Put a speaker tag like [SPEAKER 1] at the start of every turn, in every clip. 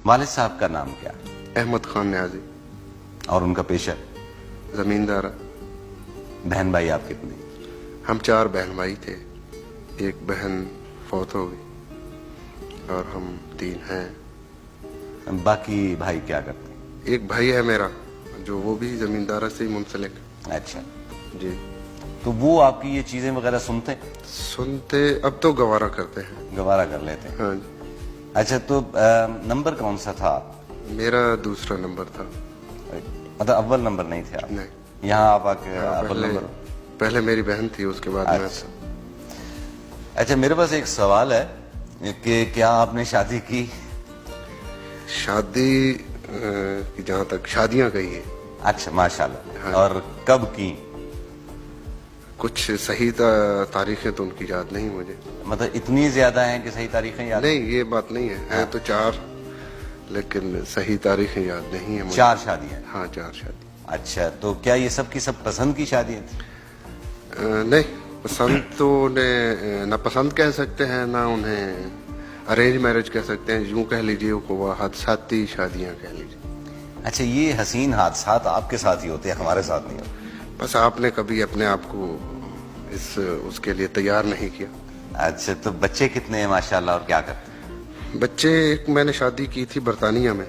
[SPEAKER 1] والد صاحب کا نام کیا؟
[SPEAKER 2] احمد خان نیازی.
[SPEAKER 1] اور ان کا پیشہ؟
[SPEAKER 2] زمیندار.
[SPEAKER 1] بہن بھائی آپ کتنے؟
[SPEAKER 2] ہم 4 بہن بھائی تھے. ایک بہن فوت ہو گئی اور ہم 3 ہیں.
[SPEAKER 1] باقی بھائی کیا کرتے ہیں؟
[SPEAKER 2] ایک بھائی ہے میرا جو وہ بھی زمیندارہ سے ہی منسلک.
[SPEAKER 1] اچھا.
[SPEAKER 2] جی.
[SPEAKER 1] تو وہ آپ کی یہ چیزیں وغیرہ سنتے
[SPEAKER 2] اب تو گوارا کرتے ہیں.
[SPEAKER 1] گوارا کر لیتے ہیں.
[SPEAKER 2] ہاں جی.
[SPEAKER 1] اچھا تو نمبر کون سا تھا؟
[SPEAKER 2] میرا دوسرا نمبر تھا.
[SPEAKER 1] مطلب اول نمبر نہیں تھے آپ؟
[SPEAKER 2] نہیں.
[SPEAKER 1] یہاں آپ آ کے اول نمبر؟
[SPEAKER 2] پہلے میری بہن تھی, اس کے بعد میں تھا.
[SPEAKER 1] اچھا میرے پاس ایک سوال ہے کہ کیا آپ نے شادی کی؟
[SPEAKER 2] شادی جہاں تک شادیاں کہی ہے.
[SPEAKER 1] اچھا ماشاءاللہ. اور کب کی؟
[SPEAKER 2] کچھ صحیح تاریخیں تو ان کی یاد نہیں مجھے.
[SPEAKER 1] مطلب اتنی زیادہ ہیں کہ صحیح تاریخیں یاد
[SPEAKER 2] نہیں, یہ بات نہیں ہے. ہیں تو 4 لیکن صحیح تاریخیں یاد نہیں ہیں.
[SPEAKER 1] 4 شادیاں؟
[SPEAKER 2] ہاں 4 شادی.
[SPEAKER 1] اچھا تو کیا یہ سب کی سب پسند کی شادیاں تھیں؟
[SPEAKER 2] نہیں, پسند تو انہیں نہ پسند کہہ سکتے ہیں نہ انہیں ارینج میرج کہہ سکتے ہیں. یوں کہہ لیجیے وہ حادثاتی شادیاں کہہ لیجیے.
[SPEAKER 1] اچھا یہ حسین حادثات آپ کے ساتھ ہی ہوتے ہیں, ہمارے ساتھ نہیں ہوتے.
[SPEAKER 2] بس آپ نے کبھی اپنے آپ کو اس کے لیے تیار نہیں کیا.
[SPEAKER 1] اچھا تو بچے کتنے ہیں ماشاءاللہ اور کیا کرتے ہیں؟
[SPEAKER 2] بچے, ایک میں نے شادی کی تھی برطانیہ میں.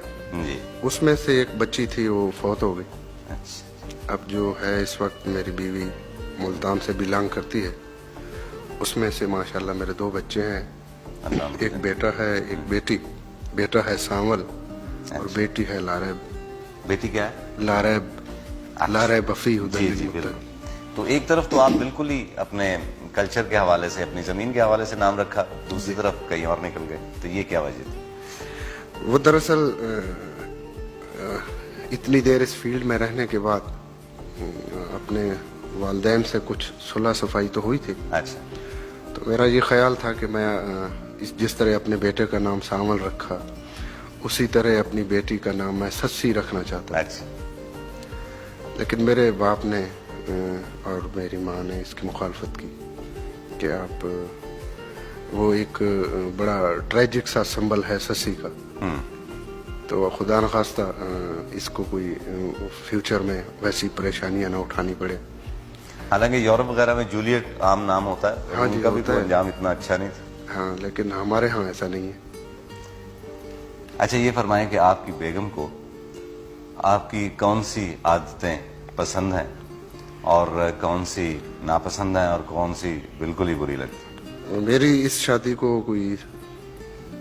[SPEAKER 1] جی.
[SPEAKER 2] اس میں سے ایک بچی تھی وہ فوت ہو گئی.
[SPEAKER 1] اچھا.
[SPEAKER 2] اب جو ہے اس وقت میری بیوی ملتان سے بلانگ کرتی ہے. اس میں سے ماشاءاللہ میرے 2 بچے ہیں. ایک بیٹا ہے, ایک بیٹی. بیٹا ہے سانول اور بیٹی ہے لاریب.
[SPEAKER 1] بیٹی کیا ہے؟
[SPEAKER 2] لاریب بفی.
[SPEAKER 1] جی جی بالکل. تو ایک طرف تو آپ بالکل ہی اپنے کلچر کے حوالے سے, اپنی زمین کے حوالے سے نام رکھا, دوسری طرف کہیں اور نکل گئے, تو یہ کیا وجہ تھی؟
[SPEAKER 2] وہ دراصل اتنی دیر اس فیلڈ میں رہنے کے بعد اپنے والدین سے کچھ صلح صفائی تو ہوئی تھی.
[SPEAKER 1] اچھا.
[SPEAKER 2] تو میرا یہ خیال تھا کہ میں جس طرح اپنے بیٹے کا نام سانول رکھا اسی طرح اپنی بیٹی کا نام میں سسی رکھنا چاہتا.
[SPEAKER 1] اچھا.
[SPEAKER 2] لیکن میرے باپ نے اور میری ماں نے اس کی مخالفت کی کہ آپ, وہ ایک بڑا ٹریجک سا سمبل ہے سسی کا, تو خدا نخواستہ اس کو کوئی فیوچر میں ویسی پریشانیاں نہ اٹھانی پڑے.
[SPEAKER 1] حالانکہ یورپ وغیرہ میں جولیٹ عام نام ہوتا ہے.
[SPEAKER 2] ہاں جی,
[SPEAKER 1] ان کا بھی تو انجام اتنا اچھا نہیں تھا.
[SPEAKER 2] ہاں لیکن ہمارے ہاں ایسا نہیں ہے.
[SPEAKER 1] اچھا یہ فرمائیں کہ آپ کی بیگم کو آپ کی کون سی عادتیں پسند ہیں اور کون سی ناپسند ہیں اور کون سی بالکل ہی بری لگتی؟
[SPEAKER 2] میری اس شادی کو کوئی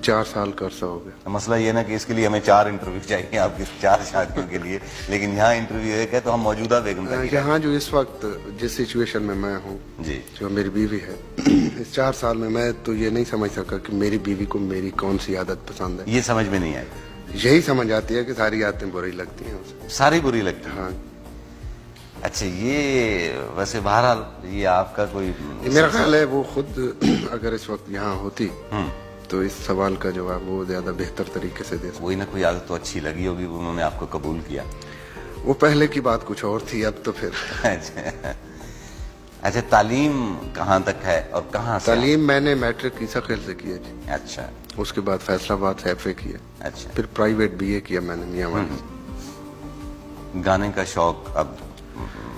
[SPEAKER 2] 4 سال کا عرصہ ہو گیا.
[SPEAKER 1] مسئلہ یہ نا کہ اس کے لیے ہمیں 4 انٹرویو چاہیے آپ کی 4 شادیوں کے لیے, لیکن یہاں انٹرویو ایک ہے تو ہم موجودہ بیگم تک.
[SPEAKER 2] یہاں جو اس وقت جس سچویشن میں ہوں,
[SPEAKER 1] جی,
[SPEAKER 2] جو میری بیوی ہے, اس 4 سال میں تو یہ نہیں سمجھ سکا کہ میری بیوی کو میری کون سی عادت پسند ہے.
[SPEAKER 1] یہ سمجھ میں نہیں آئی.
[SPEAKER 2] یہی سمجھ آتی ہے کہ ساری عادتیں بری لگتی ہیں اسے.
[SPEAKER 1] ساری بری لگتی ہیں؟
[SPEAKER 2] ہاں.
[SPEAKER 1] اچھا یہ ویسے بہرحال یہ آپ کا کوئی,
[SPEAKER 2] میرا خیال ہے وہ خود اگر اس وقت یہاں ہوتی تو اس سوال کا جواب وہ زیادہ بہتر طریقے سے دے سکتی.
[SPEAKER 1] کوئی نہ کوئی عادت تو اچھی لگی ہوگی, انہوں نے آپ کو قبول کیا.
[SPEAKER 2] وہ پہلے کی بات کچھ اور تھی, اب تو پھر.
[SPEAKER 1] اچھا تعلیم کہاں تک ہے اور کہاں سے؟
[SPEAKER 2] تعلیم میں نے میٹرک عیسیٰ خیل سے کیا جی.
[SPEAKER 1] اچھا.
[SPEAKER 2] اس کے بعد فیصل آباد سے ایف اے کیا.
[SPEAKER 1] اچھا.
[SPEAKER 2] پھر پرائیویٹ بی اے کیا میں نے میاں والی.
[SPEAKER 1] گانے کا شوق, اب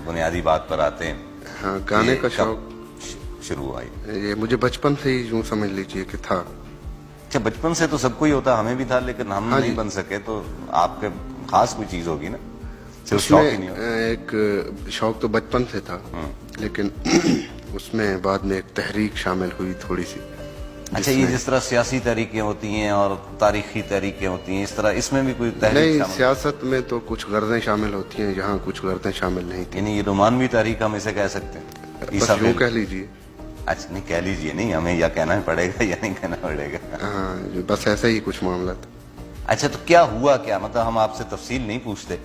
[SPEAKER 1] بنیادی بات پر آتے ہیں.
[SPEAKER 2] ہاں گانے کا شوق
[SPEAKER 1] شروع ہوا,
[SPEAKER 2] یہ مجھے بچپن سے ہی یوں سمجھ لیجئے کہ تھا.
[SPEAKER 1] اچھا بچپن سے تو سب کو ہی ہوتا, ہمیں بھی تھا, لیکن ہم نہیں بن سکے, تو آپ کے خاص کوئی چیز ہوگی نا, صرف شوق ہی نہیں ہوتا.
[SPEAKER 2] ایک شوق تو بچپن سے تھا, لیکن اس میں بعد میں ایک تحریک شامل ہوئی تھوڑی سی.
[SPEAKER 1] اچھا یہ جس طرح سیاسی تحریکیں ہوتی ہیں اور تاریخی تحریکیں ہوتی ہیں, اس طرح اس میں بھی کوئی تحریک
[SPEAKER 2] نہیں, سیاست میں تو کچھ غرضیں شامل ہوتی ہیں, یہاں کچھ غرضیں شامل نہیں تھیں.
[SPEAKER 1] یعنی یہ رومانوی تحریک ہم اسے کہہ سکتے ہیں,
[SPEAKER 2] بس یوں کہہ لیجیے.
[SPEAKER 1] اچھا نہیں کہہ لیجیے, نہیں ہمیں یا کہنا پڑے گا یا نہیں کہنا پڑے گا.
[SPEAKER 2] ہاں بس ایسا ہی کچھ معاملہ تھا.
[SPEAKER 1] اچھا تو کیا ہوا کیا, مطلب ہم آپ سے تفصیل نہیں پوچھتے,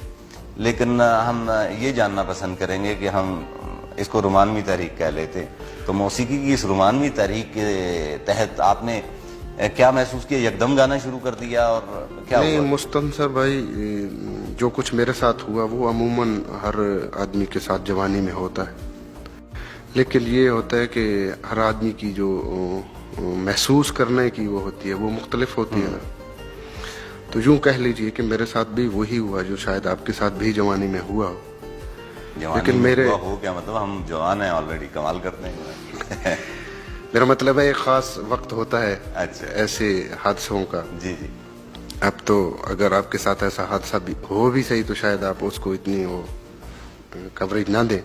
[SPEAKER 1] لیکن ہم یہ جاننا پسند کریں گے کہ ہم اس کو رومانوی تحریک کہہ لیتے, تو موسیقی کی اس رومانوی تحریک کے تحت آپ نے کیا محسوس کیا, یکدم گانا شروع کر دیا اور کیا ہوا؟
[SPEAKER 2] نہیں مستنصر بھائی, جو کچھ میرے ساتھ ہوا وہ عموماً ہر آدمی کے ساتھ جوانی میں ہوتا ہے, لیکن یہ ہوتا ہے کہ ہر آدمی کی جو محسوس کرنے کی وہ ہوتی ہے وہ مختلف ہوتی ہے. تو یوں کہہ لیجئے کہ میرے ساتھ بھی وہی ہوا جو شاید آپ کے ساتھ بھی جوانی میں ہوا ہو.
[SPEAKER 1] جوانی
[SPEAKER 2] لیکن
[SPEAKER 1] میں
[SPEAKER 2] میرے
[SPEAKER 1] ہوا ہو کیا مطلب، ہم جوان ہیں آلریڈی، کمال کرتے ہیں.
[SPEAKER 2] میرا مطلب ہے ایک خاص وقت ہوتا ہے
[SPEAKER 1] اچھا
[SPEAKER 2] ایسے حادثوں کا.
[SPEAKER 1] جی جی.
[SPEAKER 2] اب تو اگر آپ کے ساتھ ایسا حادثہ بھی ہو بھی صحیح تو شاید آپ اس کو اتنی وہ کوریج نہ دیں.